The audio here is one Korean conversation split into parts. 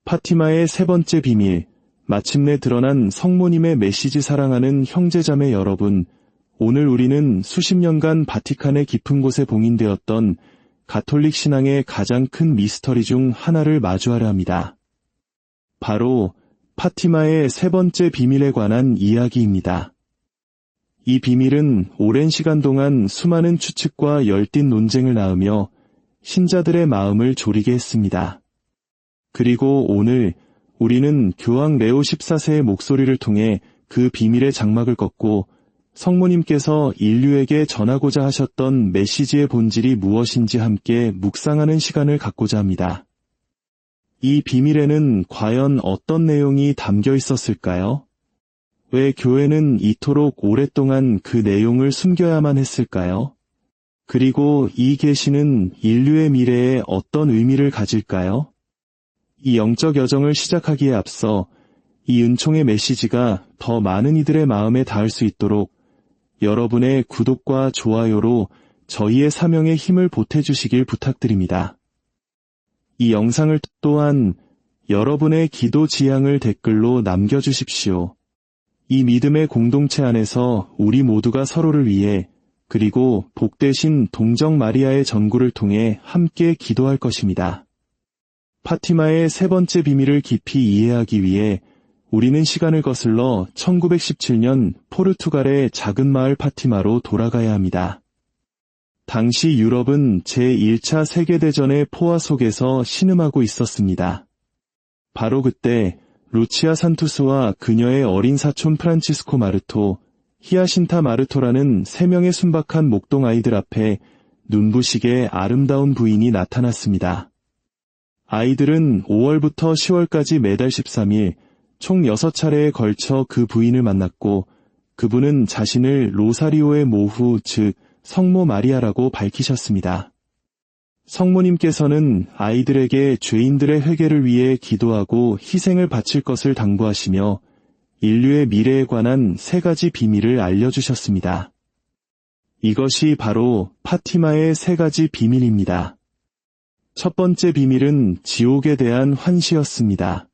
파티마의 세 번째 비밀, 마침내 드러난 성모님의 메시지. 사랑하는 형제자매 여러분, 오늘 우리는 수십 년간 바티칸의 깊은 곳에 봉인되었던 가톨릭 신앙의 가장 큰 미스터리 중 하나를 마주하려 합니다. 바로 파티마의 세 번째 비밀에 관한 이야기입니다. 이 비밀은 오랜 시간 동안 수많은 추측과 열띤 논쟁을 낳으며 신자들의 마음을 졸이게 했습니다. 그리고 오늘 우리는 교황 레오 14세의 목소리를 통해 그 비밀의 장막을 꺾고 성모님께서 인류에게 전하고자 하셨던 메시지의 본질이 무엇인지 함께 묵상하는 시간을 갖고자 합니다. 이 비밀에는 과연 어떤 내용이 담겨 있었을까요? 왜 교회는 이토록 오랫동안 그 내용을 숨겨야만 했을까요? 그리고 이 계시는 인류의 미래에 어떤 의미를 가질까요? 이 영적 여정을 시작하기에 앞서 이 은총의 메시지가 더 많은 이들의 마음에 닿을 수 있도록 여러분의 구독과 좋아요로 저희의 사명에 힘을 보태주시길 부탁드립니다. 이 영상을 또한 여러분의 기도 지향을 댓글로 남겨주십시오. 이 믿음의 공동체 안에서 우리 모두가 서로를 위해 그리고 복되신 동정 마리아의 전구를 통해 함께 기도할 것입니다. 파티마의 세 번째 비밀을 깊이 이해하기 위해 우리는 시간을 거슬러 1917년 포르투갈의 작은 마을 파티마로 돌아가야 합니다. 당시 유럽은 제1차 세계대전의 포화 속에서 신음하고 있었습니다. 바로 그때 루치아 산투스와 그녀의 어린 사촌 프란치스코 마르토, 히아신타 마르토라는 3명의 순박한 목동 아이들 앞에 눈부시게 아름다운 부인이 나타났습니다. 아이들은 5월부터 10월까지 매달 13일 총 6차례에 걸쳐 그 부인을 만났고 그분은 자신을 로사리오의 모후, 즉 성모 마리아라고 밝히셨습니다. 성모님께서는 아이들에게 죄인들의 회개를 위해 기도하고 희생을 바칠 것을 당부하시며 인류의 미래에 관한 3가지 비밀을 알려주셨습니다. 이것이 바로 파티마의 3가지 비밀입니다. 첫 번째 비밀은 지옥에 대한 환시였습니다.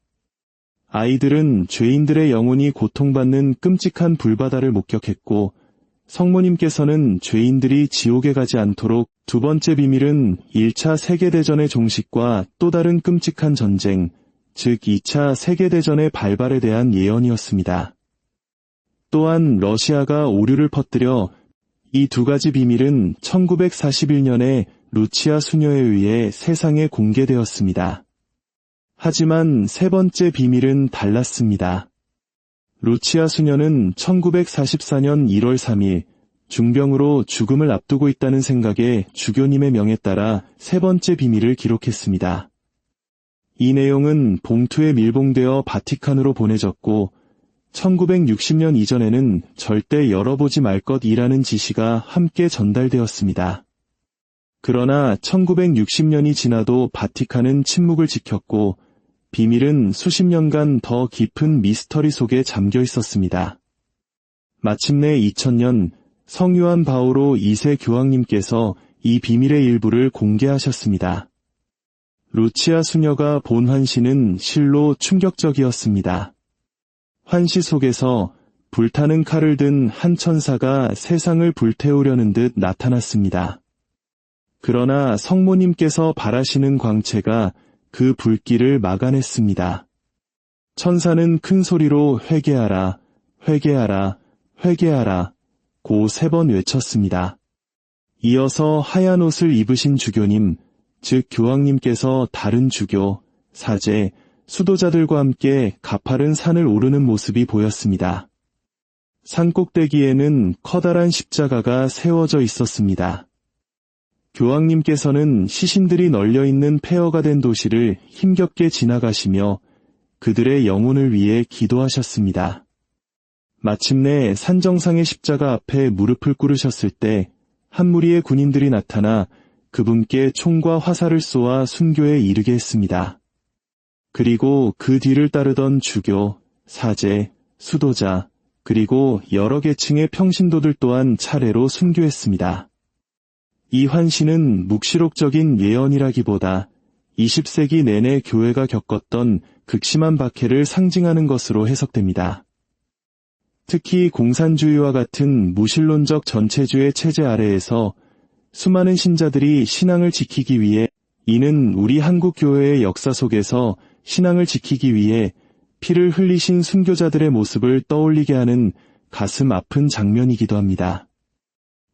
아이들은 죄인들의 영혼이 고통받는 끔찍한 불바다를 목격했고 성모님께서는 죄인들이 지옥에 가지 않도록 두 번째 비밀은 1차 세계대전의 종식과 또 다른 끔찍한 전쟁, 즉 2차 세계대전의 발발에 대한 예언이었습니다. 또한 러시아가 오류를 퍼뜨려 이 2가지 비밀은 1941년에 루치아 수녀에 의해 세상에 공개되었습니다. 하지만 세 번째 비밀은 달랐습니다. 루치아 수녀는 1944년 1월 3일 중병으로 죽음을 앞두고 있다는 생각에 주교님의 명에 따라 세 번째 비밀을 기록했습니다. 이 내용은 봉투에 밀봉되어 바티칸으로 보내졌고 1960년 이전에는 절대 열어보지 말 것이라는 지시가 함께 전달되었습니다. 그러나 1960년이 지나도 바티칸은 침묵을 지켰고 비밀은 수십 년간 더 깊은 미스터리 속에 잠겨 있었습니다. 마침내 2000년 성요한 바오로 2세 교황님께서 이 비밀의 일부를 공개하셨습니다. 루치아 수녀가 본 환시는 실로 충격적이었습니다. 환시 속에서 불타는 칼을 든 한 천사가 세상을 불태우려는 듯 나타났습니다. 그러나 성모님께서 바라시는 광채가 그 불길을 막아냈습니다. 천사는 큰 소리로 회개하라, 회개하라, 회개하라 고 3번 외쳤습니다. 이어서 하얀 옷을 입으신 주교님, 즉 교황님께서 다른 주교, 사제, 수도자들과 함께 가파른 산을 오르는 모습이 보였습니다. 산 꼭대기에는 커다란 십자가가 세워져 있었습니다. 교황님께서는 시신들이 널려있는 폐허가 된 도시를 힘겹게 지나가시며 그들의 영혼을 위해 기도하셨습니다. 마침내 산 정상의 십자가 앞에 무릎을 꿇으셨을 때 한 무리의 군인들이 나타나 그분께 총과 화살을 쏘아 순교에 이르게 했습니다. 그리고 그 뒤를 따르던 주교, 사제, 수도자, 그리고 여러 계층의 평신도들 또한 차례로 순교했습니다. 이 환시는 묵시록적인 예언이라기보다 20세기 내내 교회가 겪었던 극심한 박해를 상징하는 것으로 해석됩니다. 특히 공산주의와 같은 무신론적 전체주의 체제 아래에서 수많은 신자들이 신앙을 지키기 위해, 이는 우리 한국 교회의 역사 속에서 신앙을 지키기 위해 피를 흘리신 순교자들의 모습을 떠올리게 하는 가슴 아픈 장면이기도 합니다.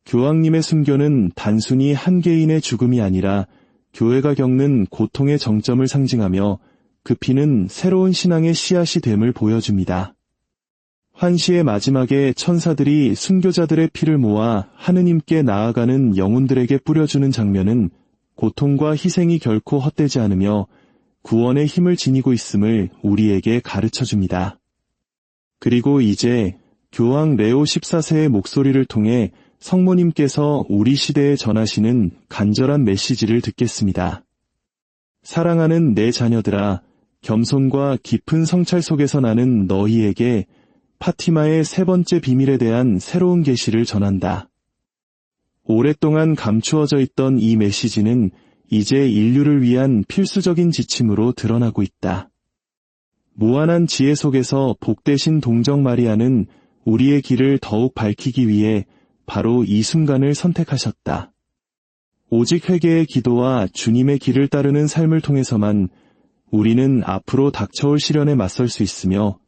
교황님의 순교는 단순히 한 개인의 죽음이 아니라 교회가 겪는 고통의 정점을 상징하며 그 피는 새로운 신앙의 씨앗이 됨을 보여줍니다. 환시의 마지막에 천사들이 순교자들의 피를 모아 하느님께 나아가는 영혼들에게 뿌려주는 장면은 고통과 희생이 결코 헛되지 않으며 구원의 힘을 지니고 있음을 우리에게 가르쳐줍니다. 그리고 이제 교황 레오 14세의 목소리를 통해 성모님께서 우리 시대에 전하시는 간절한 메시지를 듣겠습니다. 사랑하는 내 자녀들아, 겸손과 깊은 성찰 속에서 나는 너희에게 파티마의 세 번째 비밀에 대한 새로운 계시를 전한다. 오랫동안 감추어져 있던 이 메시지는 이제 인류를 위한 필수적인 지침으로 드러나고 있다. 무한한 지혜 속에서 복되신 동정 마리아는 우리의 길을 더욱 밝히기 위해 바로 이 순간을 선택하셨다. 오직 회개의 기도와 주님의 길을 따르는 삶을 통해서만 우리는 앞으로 닥쳐올 시련에 맞설 수 있으며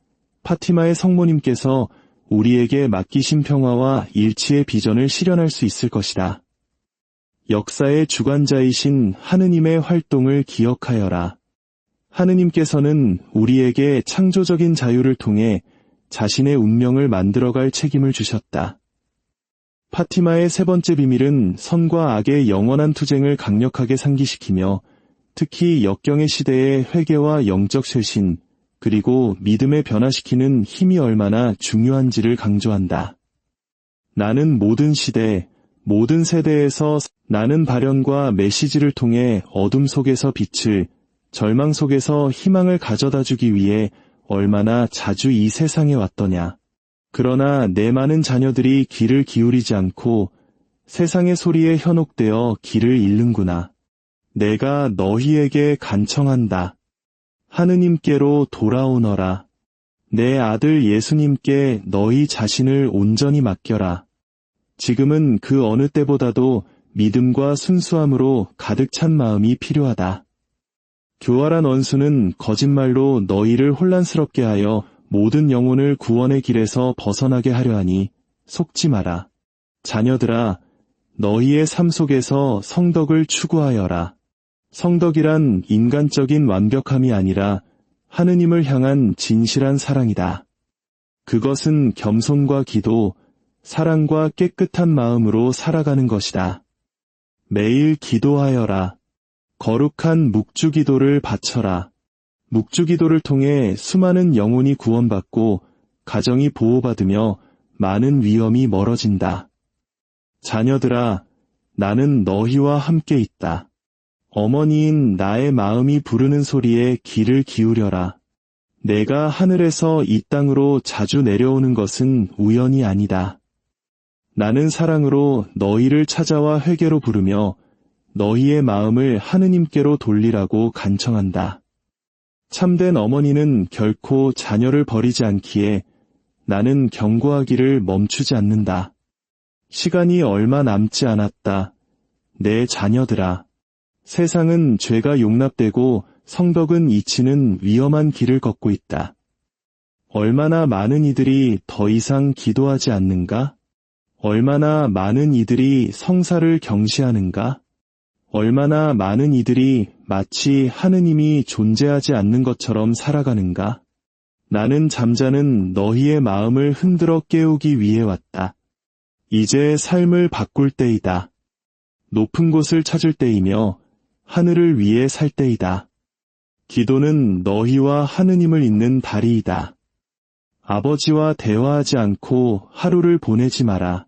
파티마의 성모님께서 우리에게 맡기신 평화와 일치의 비전을 실현할 수 있을 것이다. 역사의 주관자이신 하느님의 활동을 기억하여라. 하느님께서는 우리에게 창조적인 자유를 통해 자신의 운명을 만들어갈 책임을 주셨다. 파티마의 세 번째 비밀은 선과 악의 영원한 투쟁을 강력하게 상기시키며 특히 역경의 시대의 회개와 영적 쇄신, 그리고 믿음에 변화시키는 힘이 얼마나 중요한지를 강조한다. 나는 모든 시대, 모든 세대에서 나는 발현과 메시지를 통해 어둠 속에서 빛을, 절망 속에서 희망을 가져다주기 위해 얼마나 자주 이 세상에 왔더냐. 그러나 내 많은 자녀들이 귀를 기울이지 않고 세상의 소리에 현혹되어 길을 잃는구나. 내가 너희에게 간청한다. 하느님께로 돌아오너라. 내 아들 예수님께 너희 자신을 온전히 맡겨라. 지금은 그 어느 때보다도 믿음과 순수함으로 가득 찬 마음이 필요하다. 교활한 원수는 거짓말로 너희를 혼란스럽게 하여 모든 영혼을 구원의 길에서 벗어나게 하려 하니 속지 마라. 자녀들아, 너희의 삶 속에서 성덕을 추구하여라. 성덕이란 인간적인 완벽함이 아니라 하느님을 향한 진실한 사랑이다. 그것은 겸손과 기도, 사랑과 깨끗한 마음으로 살아가는 것이다. 매일 기도하여라. 거룩한 묵주기도를 바쳐라. 묵주기도를 통해 수많은 영혼이 구원받고 가정이 보호받으며 많은 위험이 멀어진다. 자녀들아, 나는 너희와 함께 있다. 어머니인 나의 마음이 부르는 소리에 귀를 기울여라. 내가 하늘에서 이 땅으로 자주 내려오는 것은 우연이 아니다. 나는 사랑으로 너희를 찾아와 회개로 부르며 너희의 마음을 하느님께로 돌리라고 간청한다. 참된 어머니는 결코 자녀를 버리지 않기에 나는 경고하기를 멈추지 않는다. 시간이 얼마 남지 않았다. 내 자녀들아. 세상은 죄가 용납되고 성덕은 잊히는 위험한 길을 걷고 있다. 얼마나 많은 이들이 더 이상 기도하지 않는가? 얼마나 많은 이들이 성사를 경시하는가? 얼마나 많은 이들이 마치 하느님이 존재하지 않는 것처럼 살아가는가? 나는 잠자는 너희의 마음을 흔들어 깨우기 위해 왔다. 이제 삶을 바꿀 때이다. 높은 곳을 찾을 때이며 하늘을 위해 살 때이다. 기도는 너희와 하느님을 잇는 다리이다. 아버지와 대화하지 않고 하루를 보내지 마라.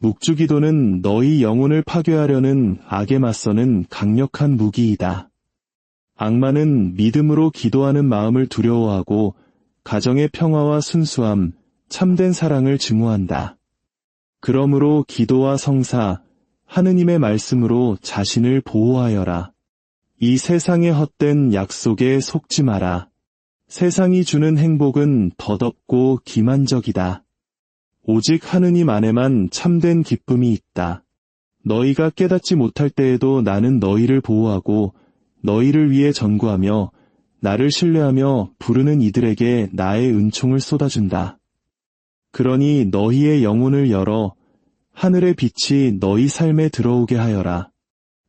묵주기도는 너희 영혼을 파괴하려는 악에 맞서는 강력한 무기이다. 악마는 믿음으로 기도하는 마음을 두려워하고 가정의 평화와 순수함, 참된 사랑을 증오한다. 그러므로 기도와 성사, 하느님의 말씀으로 자신을 보호하여라. 이 세상의 헛된 약속에 속지 마라. 세상이 주는 행복은 덧없고 기만적이다. 오직 하느님 안에만 참된 기쁨이 있다. 너희가 깨닫지 못할 때에도 나는 너희를 보호하고 너희를 위해 전구하며 나를 신뢰하며 부르는 이들에게 나의 은총을 쏟아준다. 그러니 너희의 영혼을 열어 하늘의 빛이 너희 삶에 들어오게 하여라.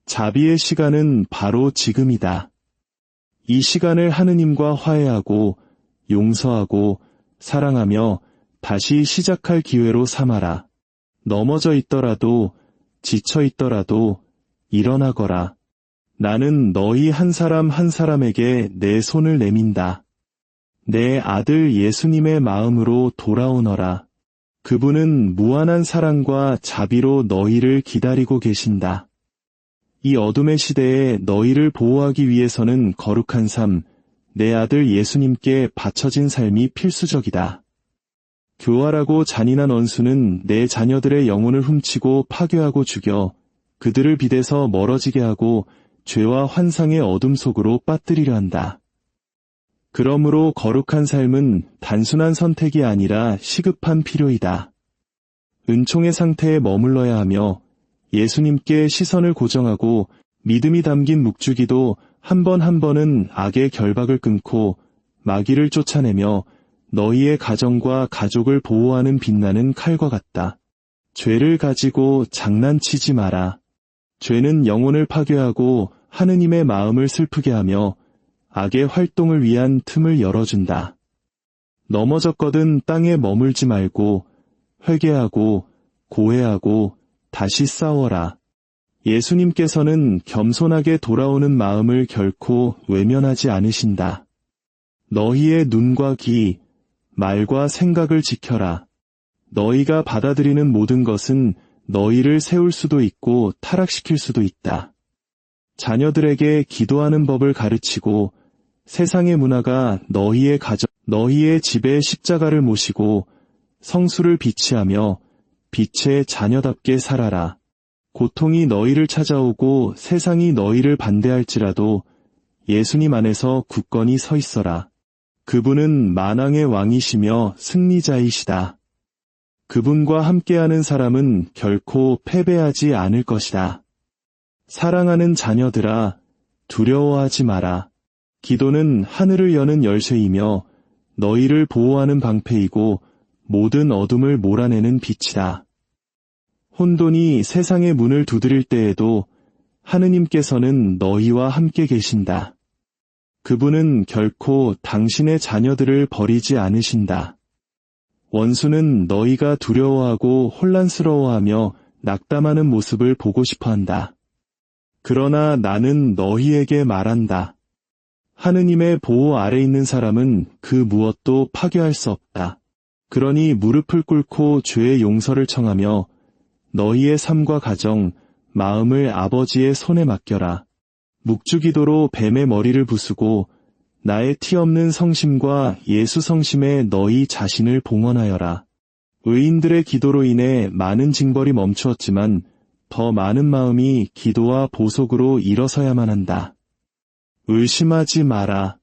자비의 시간은 바로 지금이다. 이 시간을 하느님과 화해하고 용서하고 사랑하며 다시 시작할 기회로 삼아라. 넘어져 있더라도 지쳐 있더라도 일어나거라. 나는 너희 한 사람 한 사람에게 내 손을 내민다. 내 아들 예수님의 마음으로 돌아오너라. 그분은 무한한 사랑과 자비로 너희를 기다리고 계신다. 이 어둠의 시대에 너희를 보호하기 위해서는 거룩한 삶, 내 아들 예수님께 바쳐진 삶이 필수적이다. 교활하고 잔인한 원수는 내 자녀들의 영혼을 훔치고 파괴하고 죽여 그들을 빛에서 멀어지게 하고 죄와 환상의 어둠 속으로 빠뜨리려 한다. 그러므로 거룩한 삶은 단순한 선택이 아니라 시급한 필요이다. 은총의 상태에 머물러야 하며 예수님께 시선을 고정하고 믿음이 담긴 묵주기도 한 번 한 번은 악의 결박을 끊고 마귀를 쫓아내며 너희의 가정과 가족을 보호하는 빛나는 칼과 같다. 죄를 가지고 장난치지 마라. 죄는 영혼을 파괴하고 하느님의 마음을 슬프게 하며 악의 활동을 위한 틈을 열어준다. 넘어졌거든 땅에 머물지 말고 회개하고 고해하고 다시 싸워라. 예수님께서는 겸손하게 돌아오는 마음을 결코 외면하지 않으신다. 너희의 눈과 귀, 말과 생각을 지켜라. 너희가 받아들이는 모든 것은 너희를 세울 수도 있고 타락시킬 수도 있다. 자녀들에게 기도하는 법을 가르치고 세상의 문화가 너희의 가정, 너희의 집에 십자가를 모시고 성수를 비치하며 빛의 자녀답게 살아라. 고통이 너희를 찾아오고 세상이 너희를 반대할지라도 예수님 안에서 굳건히 서 있어라. 그분은 만왕의 왕이시며 승리자이시다. 그분과 함께하는 사람은 결코 패배하지 않을 것이다. 사랑하는 자녀들아, 두려워하지 마라. 기도는 하늘을 여는 열쇠이며 너희를 보호하는 방패이고 모든 어둠을 몰아내는 빛이다. 혼돈이 세상의 문을 두드릴 때에도 하느님께서는 너희와 함께 계신다. 그분은 결코 당신의 자녀들을 버리지 않으신다. 원수는 너희가 두려워하고 혼란스러워하며 낙담하는 모습을 보고 싶어 한다. 그러나 나는 너희에게 말한다. 하느님의 보호 아래 있는 사람은 그 무엇도 파괴할 수 없다. 그러니 무릎을 꿇고 죄의 용서를 청하며 너희의 삶과 가정, 마음을 아버지의 손에 맡겨라. 묵주기도로 뱀의 머리를 부수고 나의 티 없는 성심과 예수 성심에 너희 자신을 봉헌하여라. 의인들의 기도로 인해 많은 징벌이 멈추었지만 더 많은 마음이 기도와 보속으로 일어서야만 한다. 의심하지 마라.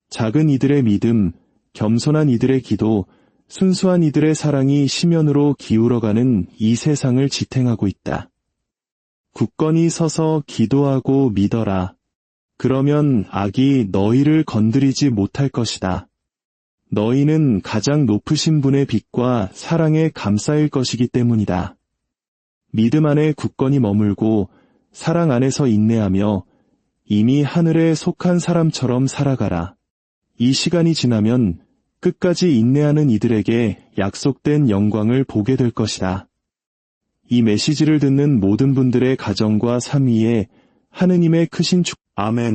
작은 이들의 믿음, 겸손한 이들의 기도, 순수한 이들의 사랑이 심연으로 기울어가는 이 세상을 지탱하고 있다. 굳건히 서서 기도하고 믿어라. 그러면 악이 너희를 건드리지 못할 것이다. 너희는 가장 높으신 분의 빛과 사랑에 감싸일 것이기 때문이다. 믿음 안에 굳건히 머물고 사랑 안에서 인내하며 이미 하늘에 속한 사람처럼 살아가라. 이 시간이 지나면 끝까지 인내하는 이들에게 약속된 영광을 보게 될 것이다. 이 메시지를 듣는 모든 분들의 가정과 삶 위에 하느님의 크신 축복. 아멘.